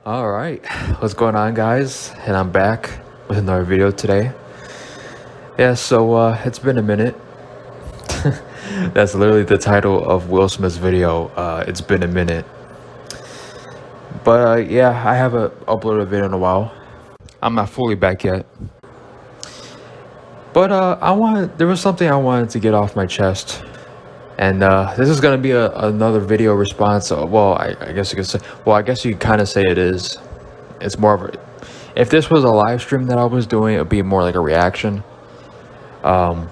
All right, what's going on, guys? And I'm back with another video today. Yeah, so it's been a minute. That's literally the title of Will Smith's video. It's been a minute. But yeah, I haven't uploaded a video in a while. I'm not fully back yet. But there was something I wanted to get off my chest. And this is gonna be another video response. Well, I guess you could say. Well, I guess you could kind of say it is. It's more of a. If this was a live stream that I was doing, it'd be more like a reaction. But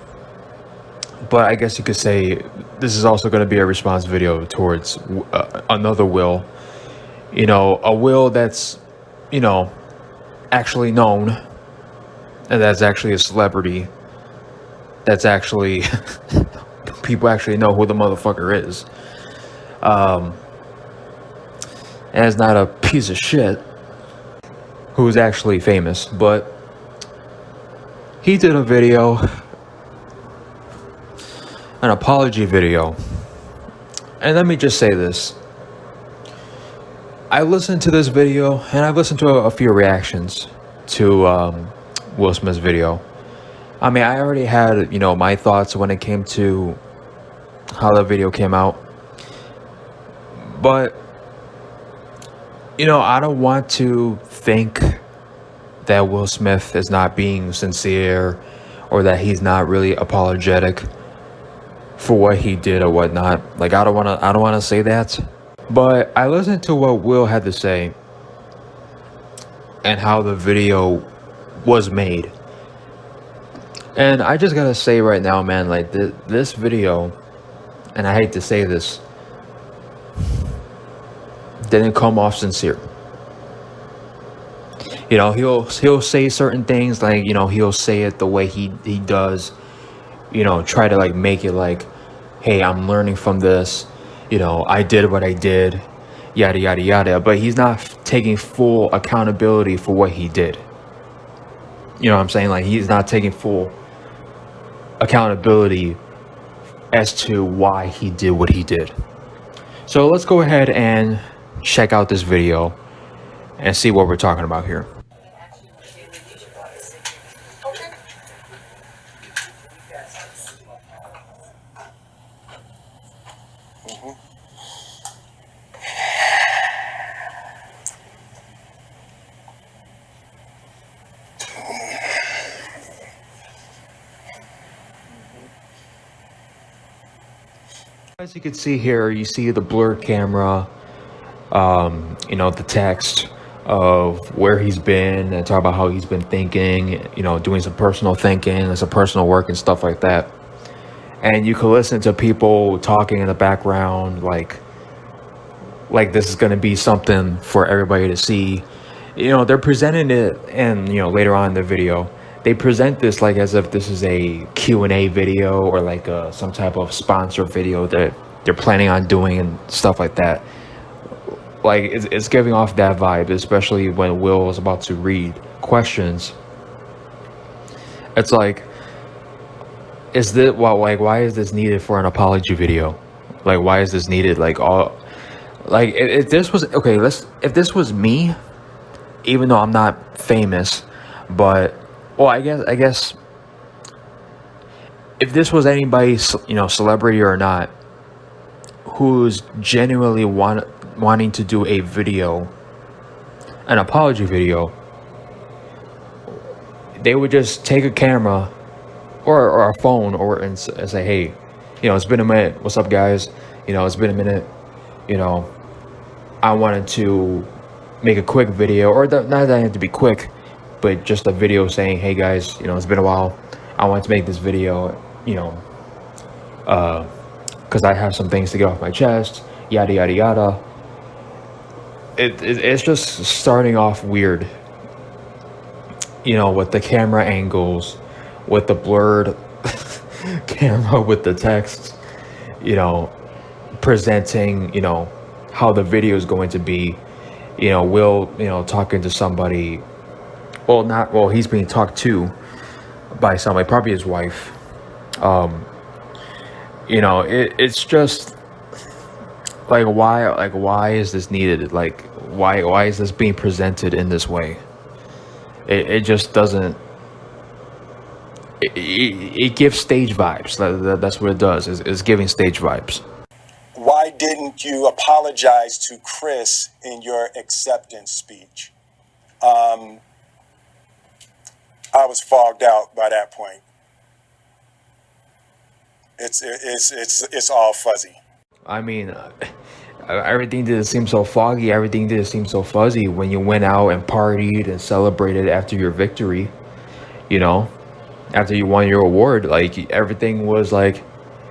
I guess you could say this is also going to be a response video towards another Will. You know, a Will that's, actually known, and that's actually a celebrity. That's actually people actually know who the motherfucker is. And it's not a piece of shit who's actually famous, but he did a video, an apology video. And let me just say this. I listened to this video, and I've listened to a few reactions to Will Smith's video. I mean, I already had, my thoughts when it came to how the video came out. But, I don't want to think that Will Smith is not being sincere or that he's not really apologetic for what he did or whatnot. Like, I don't want to say that. But I listened to what Will had to say and how the video was made. And I just gotta say right now, man, like this video, and I hate to say this, didn't come off sincere. He'll say certain things, like, he'll say it the way he does, try to like make it like, hey, I'm learning from this, I did what I did, yada yada yada, but he's not taking full accountability for what he did. You know what I'm saying? Like, he's not taking full accountability as to why he did what he did. So let's go ahead and check out this video and see what we're talking about here. As you can see here, you see the blurred camera, the text of where he's been, and talk about how he's been thinking, doing some personal thinking and some personal work and stuff like that. And you can listen to people talking in the background, like this is going to be something for everybody to see. They're presenting it, and later on in the video, they present this like as if this is a Q&A video or like some type of sponsor video that they're planning on doing and stuff like that. Like, it's giving off that vibe, especially when Will was about to read questions. It's like, why is this needed for an apology video? Like, why is this needed? Like, if this was okay, if this was me, even though I'm not famous, but I guess if this was anybody, celebrity or not, who's genuinely wanting to do a video, an apology video, they would just take a camera or a phone and say, hey, it's been a minute. What's up, guys? It's been a minute. I wanted to make a quick video, or not that I have to be quick, but just a video saying, hey guys, it's been a while. I wanted to make this video, because I have some things to get off my chest, yada yada yada. It's just starting off weird, with the camera angles, with the blurred camera, with the text, presenting, how the video is going to be. Will, talking to somebody. He's being talked to by somebody, probably his wife. It's just like, why is this needed? Like, why is this being presented in this way? It just doesn't. It gives stage vibes. That's what it does. Is giving stage vibes. Why didn't you apologize to Chris in your acceptance speech? I was fogged out by that point. It's all fuzzy. I mean, everything didn't seem so foggy. Everything didn't seem so fuzzy when you went out and partied and celebrated after your victory. You know, after you won your award, like everything was like,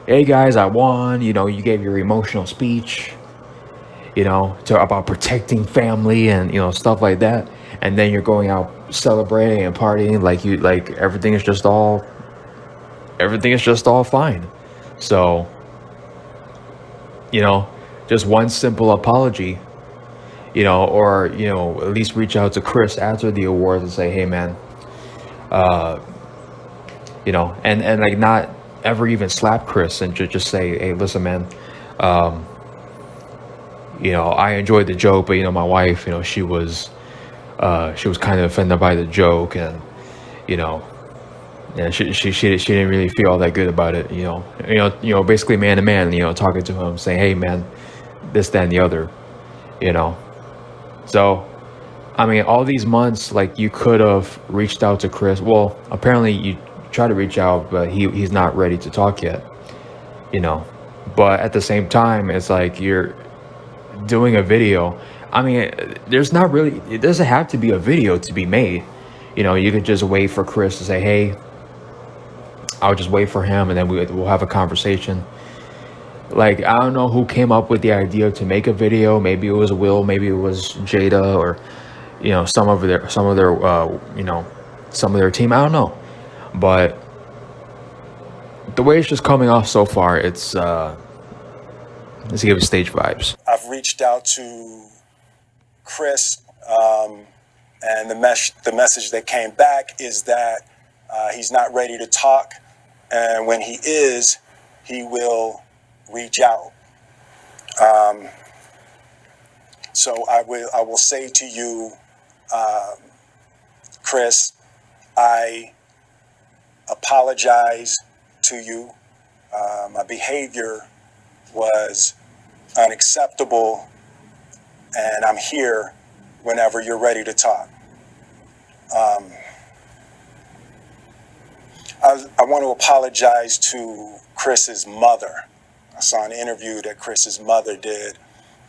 "Hey guys, I won." You know, you gave your emotional speech. You know, about protecting family and stuff like that. And then you're going out celebrating and partying like everything is just all fine. So, just one simple apology, or at least reach out to Chris after the awards and say, "Hey man," and like not ever even slap Chris and just say, "Hey, listen man, I enjoyed the joke, but my wife, she was kind of offended by the joke, and she didn't really feel all that good about it, basically man to man, talking to him, saying, "Hey man, this, that, and the other," So, I mean, all these months, like, you could have reached out to Chris. Well, apparently you tried to reach out, but he's not ready to talk yet, But at the same time, it's like you're doing a video. I mean, it doesn't have to be a video to be made. You could just wait for Chris to say, "Hey," I'll just wait for him, and then we'll have a conversation. Like, I don't know who came up with the idea to make a video. Maybe it was Will, maybe it was Jada, or some of their team. I don't know, but the way it's just coming off so far, it's giving stage vibes. I've reached out to Chris, and the message that came back is that he's not ready to talk, and when he is, he will reach out. So I will say to you, Chris, I apologize to you. My behavior was unacceptable, and I'm here whenever you're ready to talk. I want to apologize to Chris's mother. I saw an interview that Chris's mother did,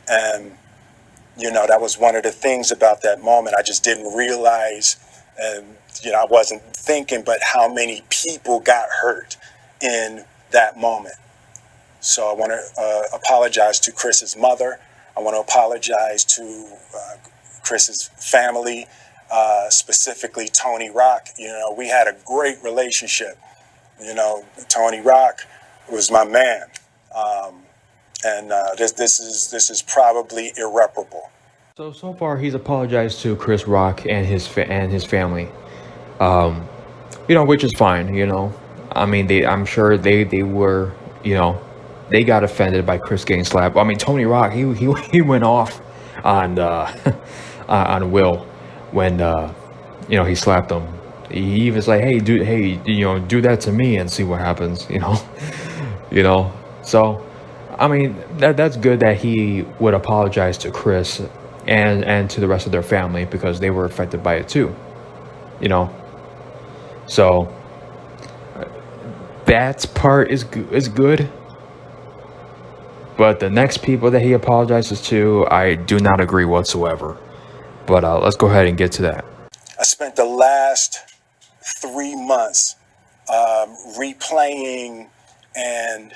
and that was one of the things about that moment. I just didn't realize, and I wasn't thinking, but how many people got hurt in that moment. So I want to apologize to Chris's mother. I want to apologize to Chris's family, specifically Tony Rock. We had a great relationship. Tony Rock was my man, and this is probably irreparable. So far, he's apologized to Chris Rock and his family, which is fine. I mean, I'm sure they were, they got offended by Chris getting slapped. I mean, Tony Rock, he went off on on Will when he slapped him. He was like, "Hey, dude, do that to me and see what happens." So, I mean, that's good that he would apologize to Chris and to the rest of their family, because they were affected by it too. So that part is good. But the next people that he apologizes to, I do not agree whatsoever. But let's go ahead and get to that. I spent the last 3 months replaying and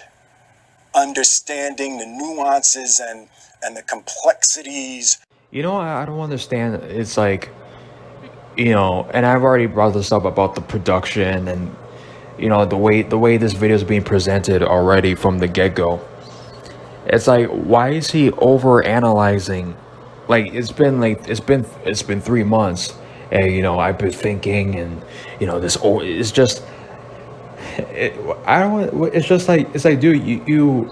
understanding the nuances and the complexities. I don't understand. It's like, and I've already brought this up about the production and, the way this video is being presented already from the get-go. It's like, why is he over analyzing? Like, it's been 3 months, and I've been thinking, and it's just, it's just like, it's like, dude, you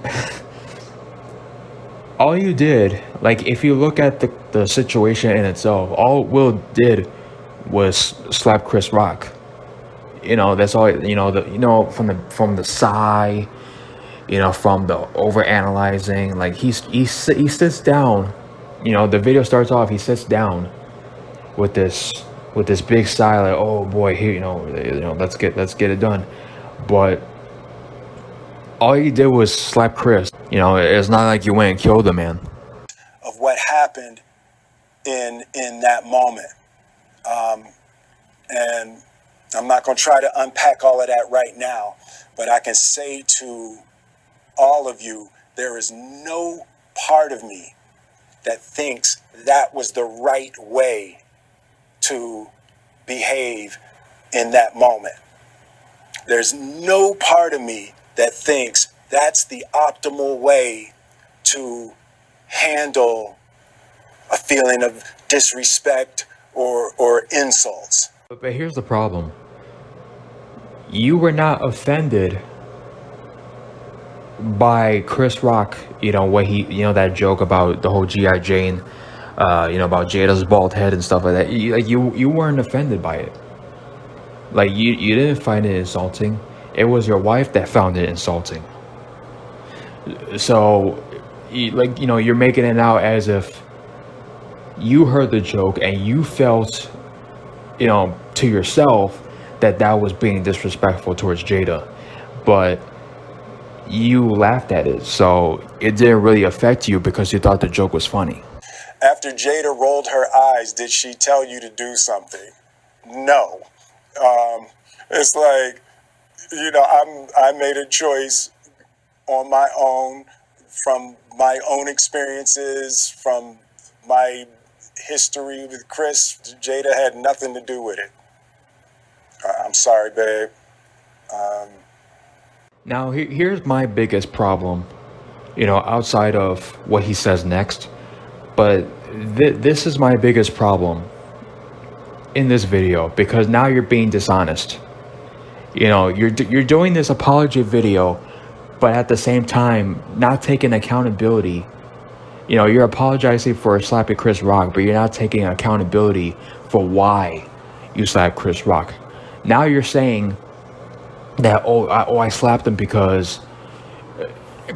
all you did, like if you look at the situation in itself, all Will did was slap Chris Rock. That's all. From the sigh, from the over analyzing. Like he sits down. The video starts off. He sits down with this big sigh, like, oh boy, here, let's get it done. But all you did was slap Chris. It's not like you went and killed the man. Of what happened in that moment. And I'm not going to try to unpack all of that right now, but I can say to all of you, there is no part of me that thinks that was the right way to behave in that moment. There's no part of me that thinks that's the optimal way to handle a feeling of disrespect or insults. But here's the problem. You were not offended by Chris Rock, what he, that joke about the whole G.I. Jane, about Jada's bald head and stuff like that. You weren't offended by it. Like, you didn't find it insulting. It was your wife that found it insulting. So, you're making it out as if you heard the joke and you felt, to yourself that was being disrespectful towards Jada. But you laughed at it, so it didn't really affect you because you thought the joke was funny. After Jada rolled her eyes, did she tell you to do something? No. It's like, I made a choice on my own, from my own experiences, from my history with Chris. Jada had nothing to do with it. I'm sorry, babe. Now, here's my biggest problem, outside of what he says next. But this is my biggest problem in this video, because now you're being dishonest. You're doing this apology video, but at the same time, not taking accountability. You're apologizing for slapping Chris Rock, but you're not taking accountability for why you slapped Chris Rock. Now you're saying that, I slapped him because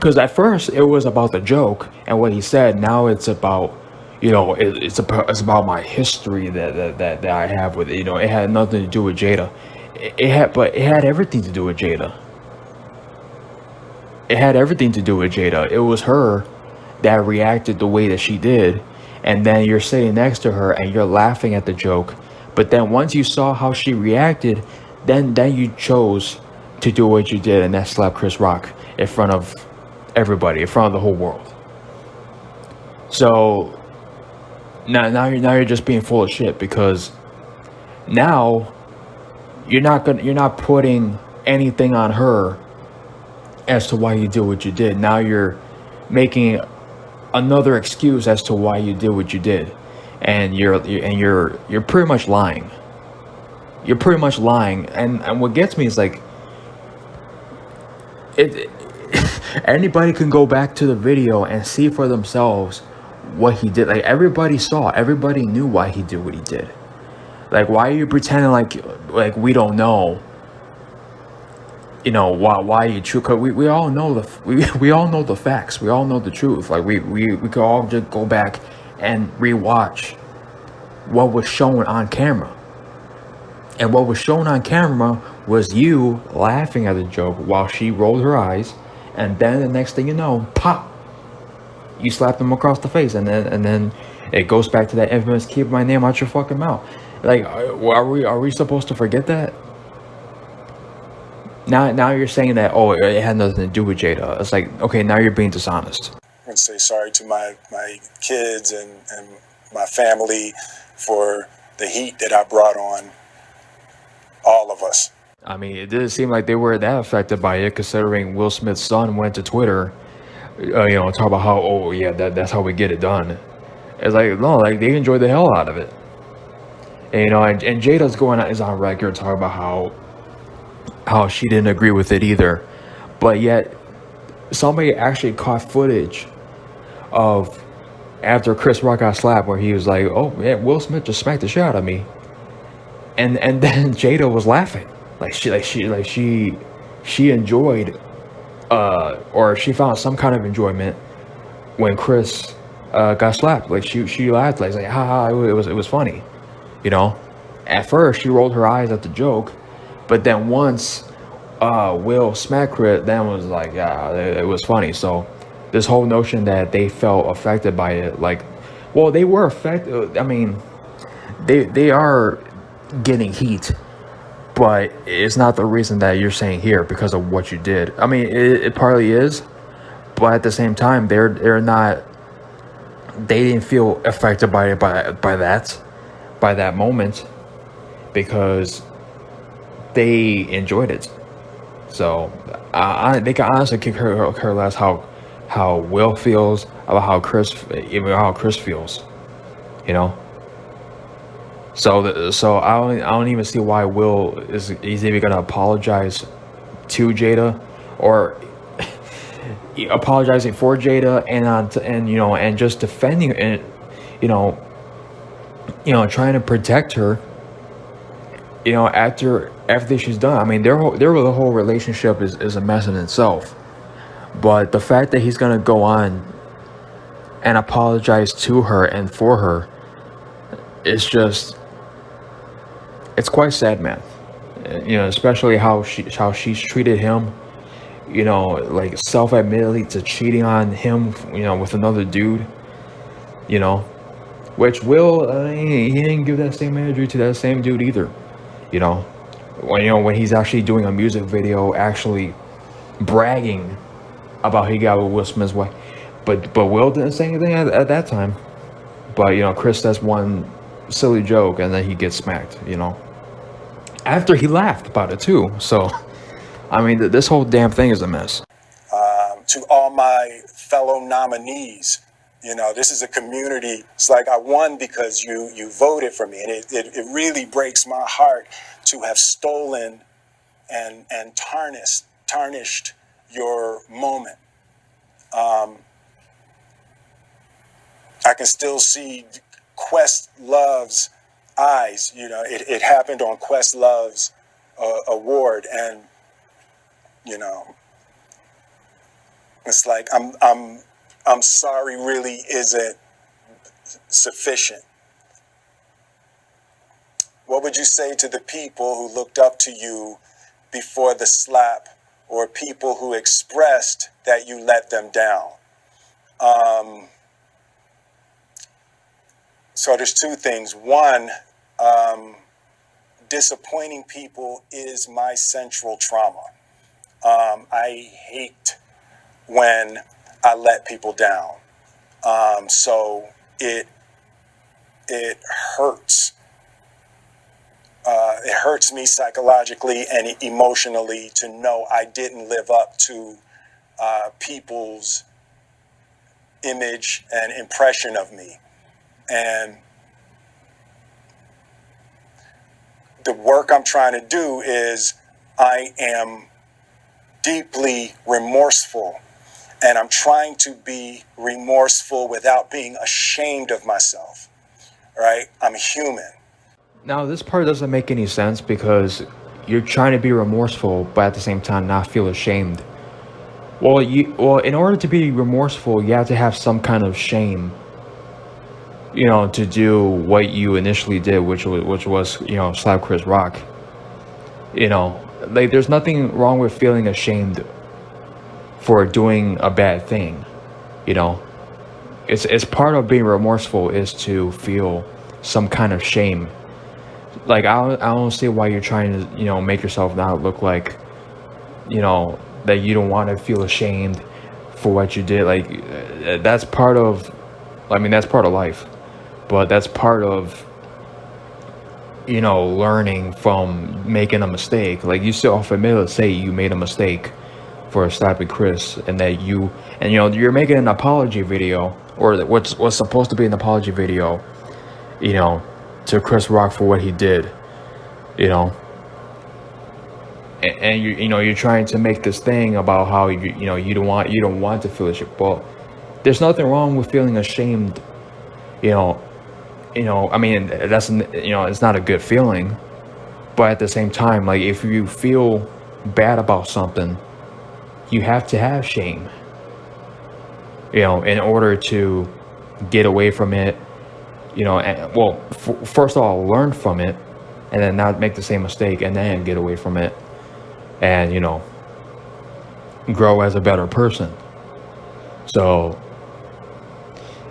at first it was about the joke and what he said. Now it's about, it's about my history that I have with it. It had nothing to do with Jada. But it had everything to do with Jada. It had everything to do with Jada. It was her that reacted the way that she did, and then you're sitting next to her and you're laughing at the joke. But then once you saw how she reacted, then you chose to do what you did, and that slap Chris Rock in front of everybody, in front of the whole world. So now you're just being full of shit, because now you're not putting anything on her as to why you did what you did. Now you're making another excuse as to why you did what you did, and you're pretty much lying. You're pretty much lying, and what gets me is like, anybody can go back to the video and see for themselves what he did. Like, everybody saw, everybody knew why he did what he did. Like, why are you pretending like we don't know? Why you true? Cause we all know we all know the facts. We all know the truth. Like, we could all just go back and rewatch what was shown on camera. And what was shown on camera was you laughing at the joke while she rolled her eyes, and then the next thing you know, pop, you slapped him across the face, and then it goes back to that infamous "keep my name out your fucking mouth." Like, are we supposed to forget that? Now you're saying that, it had nothing to do with Jada. It's like, okay, now you're being dishonest. I want to say sorry to my kids and my family for the heat that I brought on all of us. I mean, it didn't seem like they were that affected by it, considering Will Smith's son went to Twitter, talk about how, that's how we get it done. It's like, no, like, they enjoyed the hell out of it. And, and Jada's is on record talking about how she didn't agree with it either. But yet, somebody actually caught footage of after Chris Rock got slapped, where he was like, "Oh yeah, Will Smith just smacked the shit out of me," and then Jada was laughing, she enjoyed, or she found some kind of enjoyment when Chris got slapped. Like she laughed, like ha, it was funny, you know. At first, she rolled her eyes at the joke, but then once Will smacked Chris, then was like, yeah, it was funny. So this whole notion that they felt affected by it, like, well, they were affected. I mean, they are getting heat, but it's not the reason that you're saying here because of what you did. I mean, it partly is, but at the same time, they're not. They didn't feel affected by it by that moment because they enjoyed it. So they can honestly kick her less how Will feels about how Chris feels, you know. So I don't even see why Will is even gonna apologize to Jada, or apologizing for Jada, and you know, and just defending and you know trying to protect her, you know, after she's done. I mean, their whole relationship is a mess in itself. But the fact that he's gonna go on and apologize to her and for her, it's quite sad, man. You know, especially how she's treated him. You know, like self-admittedly to cheating on him. You know, with another dude. You know, which he didn't give that same energy to that same dude either. You know, when he's actually doing a music video, actually bragging about he got with Will Smith's wife, but Will didn't say anything at that time. But you know, Chris says one silly joke and then he gets smacked. You know, after he laughed about it too. So, I mean, this whole damn thing is a mess. To all my fellow nominees, you know, this is a community. It's like I won because you voted for me, and it really breaks my heart to have stolen and tarnished your moment. I can still see Questlove's eyes. You know, it happened on Questlove's award, and you know, it's like I'm sorry really isn't sufficient. What would you say to the people who looked up to you before the slap, or people who expressed that you let them down? So there's two things. One, disappointing people is my central trauma. I hate when I let people down. So it hurts. It hurts me psychologically and emotionally to know I didn't live up to people's image and impression of me. And the work I'm trying to do is I am deeply remorseful, and I'm trying to be remorseful without being ashamed of myself, right? I'm human. Now, this part doesn't make any sense because you're trying to be remorseful, but at the same time not feel ashamed. Well, in order to be remorseful, you have to have some kind of shame, you know, to do what you initially did, which was you know, slap Chris Rock. You know, like there's nothing wrong with feeling ashamed for doing a bad thing. You know, it's part of being remorseful is to feel some kind of shame. Like I don't see why you're trying to, you know, make yourself not look like, you know, that you don't want to feel ashamed for what you did. Like that's part of, I mean, that's part of life, but that's part of, you know, learning from making a mistake. Like you still familiar to say you made a mistake for slapping Chris, and that you know, you're making an apology video, or what's supposed to be an apology video, you know, to Chris Rock for what he did, you know, and you know, you're trying to make this thing about how you know, you don't want to feel this shit. Well, there's nothing wrong with feeling ashamed. You know, I mean, that's, it's not a good feeling, but at the same time, like, if you feel bad about something, you have to have shame, in order to get away from it, and, well, first of all, learn from it, and then not make the same mistake, and then get away from it, and, grow as a better person. So,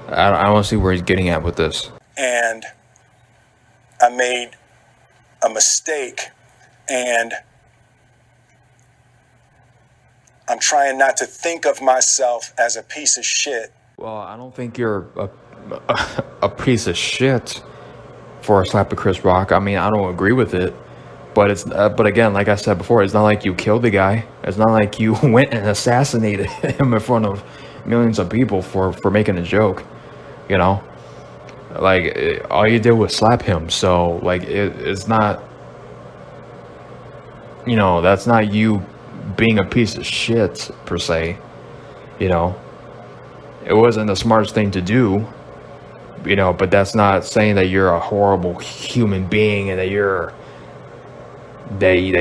I don't see where he's getting at with this. And I made a mistake, and I'm trying not to think of myself as a piece of shit. Well, I don't think you're a piece of shit for slapping Chris Rock. I mean, I don't agree with it, but but again, like I said before, it's not like you killed the guy. It's not like you went and assassinated him in front of millions of people for making a joke. Like, all you did was slap him. So, like, it's not, that's not you being a piece of shit per se. It wasn't the smartest thing to do, but that's not saying that you're a horrible human being and that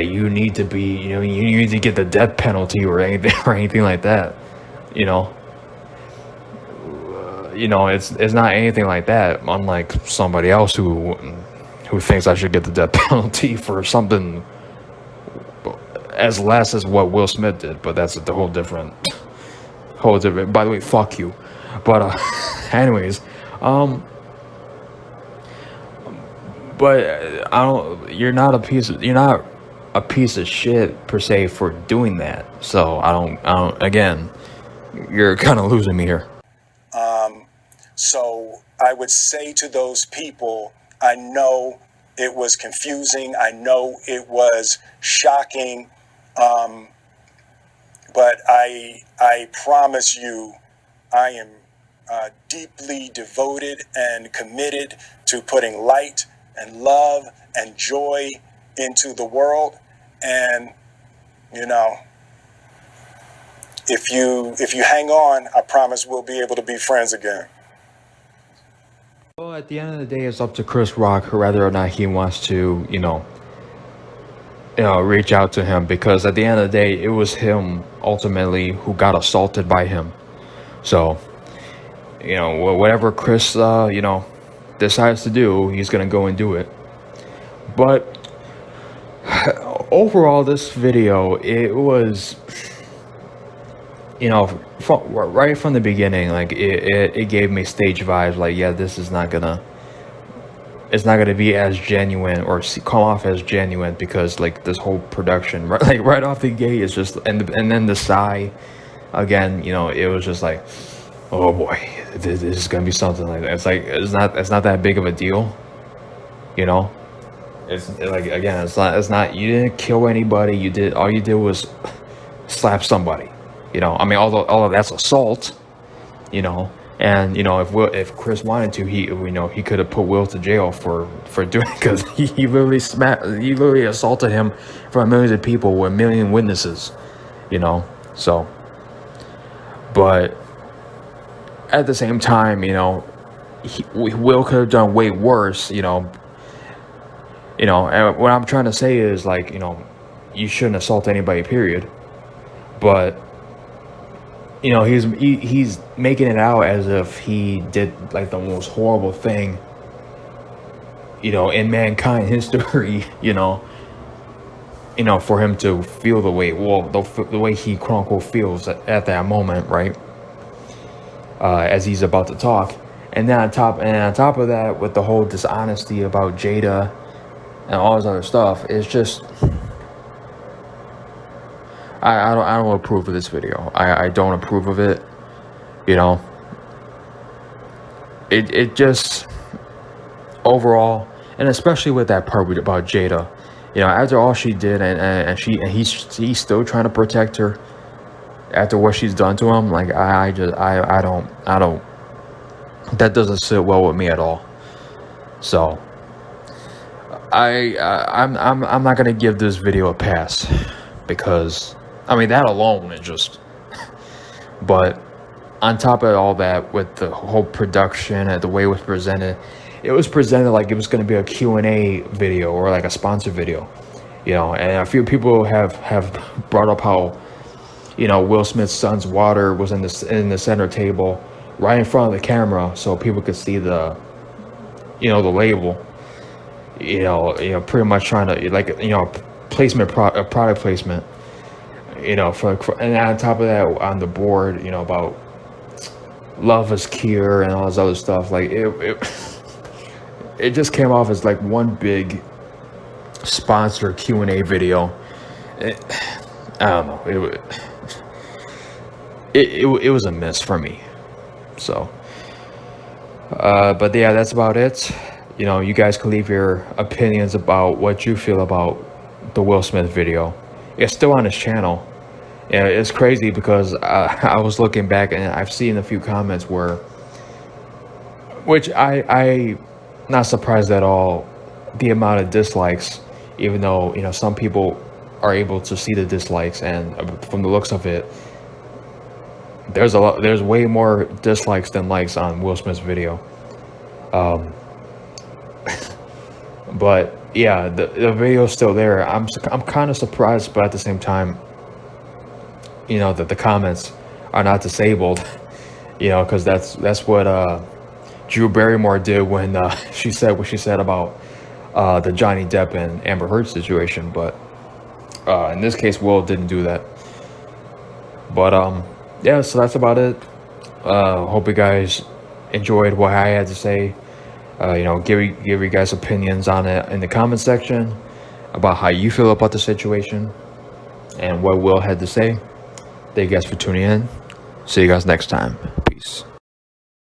you need to be, you need to get the death penalty or anything like that. It's not anything like that, unlike somebody else who thinks I should get the death penalty for something as less as what Will Smith did, but that's a whole different. By the way, fuck you. But anyways, but you're not a piece of shit per se for doing that. So I don't. Again, you're kind of losing me here. So I would say to those people, I know it was confusing. I know it was shocking. But I promise you, I am deeply devoted and committed to putting light and love and joy into the world. And, if you hang on, I promise we'll be able to be friends again. Well, at the end of the day, it's up to Chris Rock whether or not he wants to, reach out to him, because at the end of the day, it was him ultimately who got assaulted by him. So, whatever Chris, decides to do, he's going to go and do it. But overall, this video, it was, right from the beginning, like it gave me stage vibes. Like, yeah, this is not gonna, it's not gonna be as genuine or come off as genuine, because like this whole production, right off the gate, is just, and then the sigh again. It was just like, oh boy, this is gonna be something like that. It's like it's not that big of a deal. It's like, again, it's not. You didn't kill anybody. All you did was slap somebody. I mean, all of that's assault, and if Chris wanted to, he could have put Will to jail for doing, because he literally assaulted him in front of millions of people with a million witnesses, so. But at the same time, Will could have done way worse, and what I'm trying to say is, like, you shouldn't assault anybody, period. But he's making it out as if he did like the most horrible thing, in mankind history, for him to feel the way, the way he quote unquote feels at that moment, right? As he's about to talk, and then on top of that, with the whole dishonesty about Jada and all this other stuff, it's just. I don't approve of this video. I don't approve of it. It just, overall, and especially with that part about Jada, after all she did, and he's still trying to protect her after what she's done to him. Like, I don't, that doesn't sit well with me at all. So I'm not gonna give this video a pass, because I mean, that alone is just, but on top of all that, with the whole production and the way it was presented like it was going to be a Q&A video or like a sponsor video, you know. And a few people have brought up how, you know, Will Smith's son's water was in the center table right in front of the camera, so people could see the, you know, the label, you know, pretty much trying to, like, you know, product placement, you know, and on top of that, on the board, you know, about love is cure and all this other stuff. Like it just came off as like one big sponsor Q&A video. I don't know. It was a miss for me. So, but yeah, that's about it. You know, you guys can leave your opinions about what you feel about the Will Smith video. It's still on his channel. Yeah, it's crazy because I was looking back and I've seen a few comments which I not surprised at all, the amount of dislikes, even though, you know, some people are able to see the dislikes, and from the looks of it, there's way more dislikes than likes on Will Smith's video. But yeah, the video's still there. I'm kind of surprised, but at the same time, you know, that the comments are not disabled, you know, because that's what Drew Barrymore did when she said what she said about the Johnny Depp and Amber Heard situation. But in this case, Will didn't do that. But yeah, so that's about it. Hope you guys enjoyed what I had to say. You know, give you guys opinions on it in the comment section about how you feel about the situation and what Will had to say. Thank you guys for tuning in. See you guys next time. Peace.